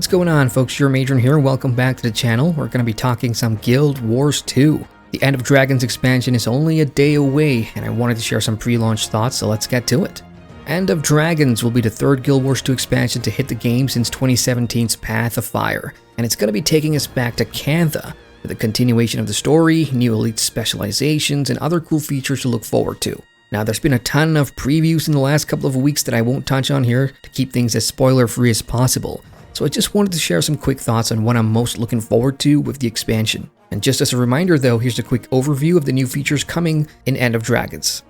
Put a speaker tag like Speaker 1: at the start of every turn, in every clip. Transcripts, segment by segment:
Speaker 1: What's going on, folks? Your Matron here. Welcome back to the channel. We're going to be talking some Guild Wars 2. The End of Dragons expansion is only a day away, and I wanted to share some pre-launch thoughts, so let's get to it. End of Dragons will be the third Guild Wars 2 expansion to hit the game since 2017's Path of Fire, and it's going to be taking us back to Cantha, with a continuation of the story, new elite specializations, and other cool features to look forward to. Now, there's been a ton of previews in the last couple of weeks that I won't touch on here to keep things as spoiler-free as possible, so I just wanted to share some quick thoughts on what I'm most looking forward to with the expansion. And just as a reminder though, here's a quick overview of the new features coming in End of Dragons.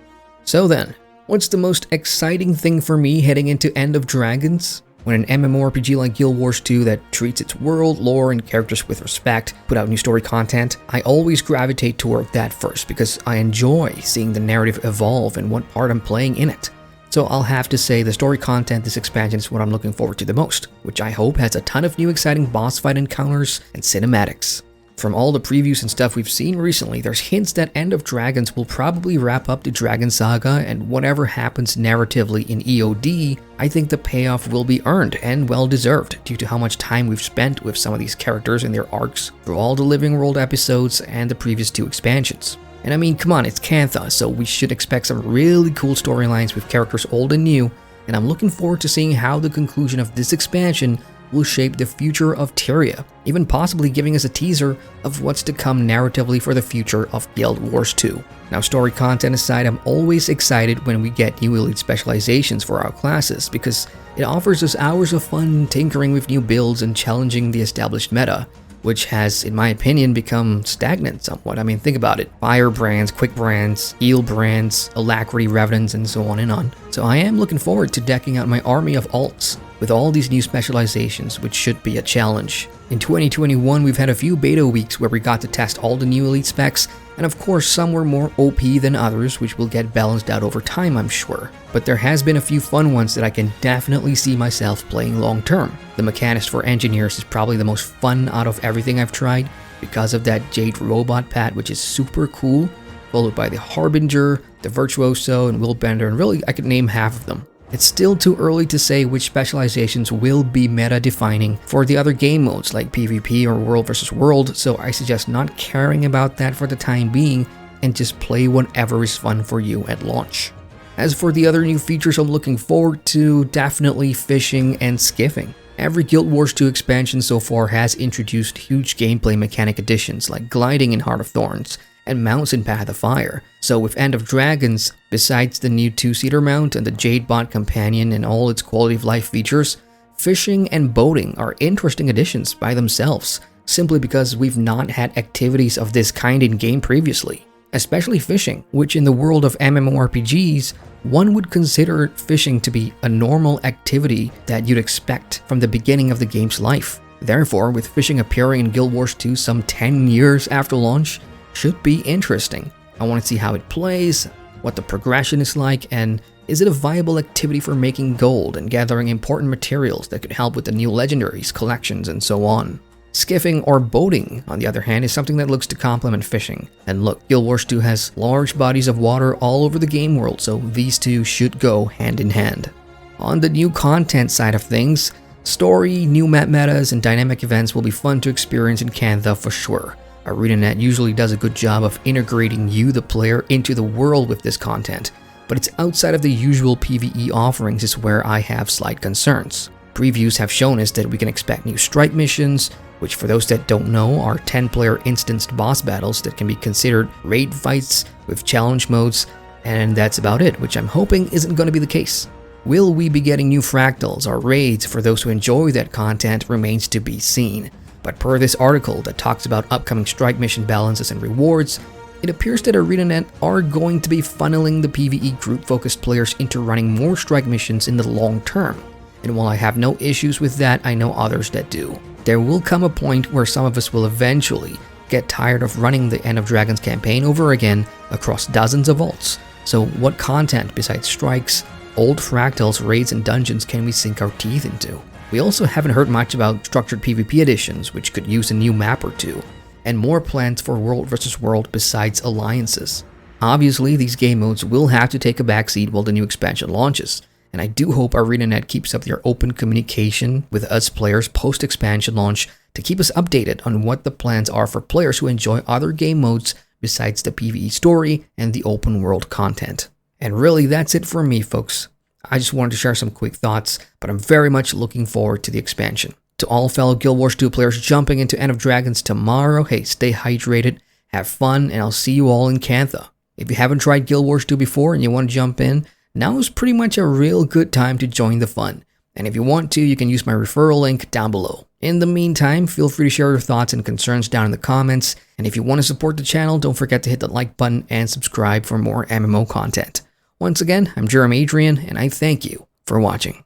Speaker 1: So then, what's the most exciting thing for me heading into End of Dragons? When an MMORPG like Guild Wars 2 that treats its world, lore, and characters with respect put out new story content, I always gravitate toward that first because I enjoy seeing the narrative evolve and what part I'm playing in it. So I'll have to say the story content this expansion is what I'm looking forward to the most, which I hope has a ton of new exciting boss fight encounters and cinematics. From all the previews and stuff we've seen recently, there's hints that End of Dragons will probably wrap up the Dragon Saga, and whatever happens narratively in EOD, I think the payoff will be earned and well deserved due to how much time we've spent with some of these characters and their arcs through all the Living World episodes and the previous two expansions. And I mean, come on, it's Cantha, so we should expect some really cool storylines with characters old and new, and I'm looking forward to seeing how the conclusion of this expansion will shape the future of Tyria, even possibly giving us a teaser of what's to come narratively for the future of Guild Wars 2. Now, story content aside, I'm always excited when we get new elite specializations for our classes because it offers us hours of fun tinkering with new builds and challenging the established meta, which has, in my opinion, become stagnant somewhat. I mean, think about it. Fire brands, quick brands, heal brands, alacrity revenants, and so on and on. So I am looking forward to decking out my army of alts with all these new specializations, which should be a challenge. In 2021, we've had a few beta weeks where we got to test all the new elite specs, and of course some were more OP than others, which will get balanced out over time, I'm sure. But there has been a few fun ones that I can definitely see myself playing long term. The Mechanist for Engineers is probably the most fun out of everything I've tried because of that Jade Robot pad, which is super cool, followed by the Harbinger, the Virtuoso, and Willbender, and really I could name half of them. It's still too early to say which specializations will be meta-defining for the other game modes like PvP or World vs. World, so I suggest not caring about that for the time being and just play whatever is fun for you at launch. As for the other new features I'm looking forward to, definitely fishing and skiffing. Every Guild Wars 2 expansion so far has introduced huge gameplay mechanic additions like gliding in Heart of Thorns and mounts in Path of Fire. So with End of Dragons, besides the new 2-seater mount and the Jadebot companion and all its quality of life features, fishing and boating are interesting additions by themselves, simply because we've not had activities of this kind in game previously. Especially fishing, which in the world of MMORPGs, one would consider fishing to be a normal activity that you'd expect from the beginning of the game's life. Therefore, with fishing appearing in Guild Wars 2 some 10 years after launch, should be interesting. I want to see how it plays, what the progression is like, and is it a viable activity for making gold and gathering important materials that could help with the new legendaries, collections, and so on. Skiffing or boating, on the other hand, is something that looks to complement fishing. And look, Guild Wars 2 has large bodies of water all over the game world, so these two should go hand in hand. On the new content side of things, story, new map metas, and dynamic events will be fun to experience in Cantha for sure. ArenaNet usually does a good job of integrating you, the player, into the world with this content, but it's outside of the usual PvE offerings is where I have slight concerns. Previews have shown us that we can expect new strike missions, which for those that don't know are 10-player instanced boss battles that can be considered raid fights with challenge modes, and that's about it, which I'm hoping isn't going to be the case. Will we be getting new fractals or raids for those who enjoy that content remains to be seen. But per this article that talks about upcoming strike mission balances and rewards, it appears that ArenaNet are going to be funneling the PvE group-focused players into running more strike missions in the long term. And while I have no issues with that, I know others that do. There will come a point where some of us will eventually get tired of running the End of Dragons campaign over again across dozens of vaults. So what content besides strikes, old fractals, raids, and dungeons can we sink our teeth into? We also haven't heard much about structured PvP editions, which could use a new map or two, and more plans for World vs. World besides alliances. Obviously, these game modes will have to take a backseat while the new expansion launches, and I do hope ArenaNet keeps up their open communication with us players post-expansion launch to keep us updated on what the plans are for players who enjoy other game modes besides the PvE story and the open world content. And really, that's it for me, folks. I just wanted to share some quick thoughts, but I'm very much looking forward to the expansion. To all fellow Guild Wars 2 players jumping into End of Dragons tomorrow, hey, stay hydrated, have fun, and I'll see you all in Cantha. If you haven't tried Guild Wars 2 before and you want to jump in, now is pretty much a real good time to join the fun. And if you want to, you can use my referral link down below. In the meantime, feel free to share your thoughts and concerns down in the comments. And if you want to support the channel, don't forget to hit that like button and subscribe for more MMO content. Once again, I'm Jeremy Adrian, and I thank you for watching.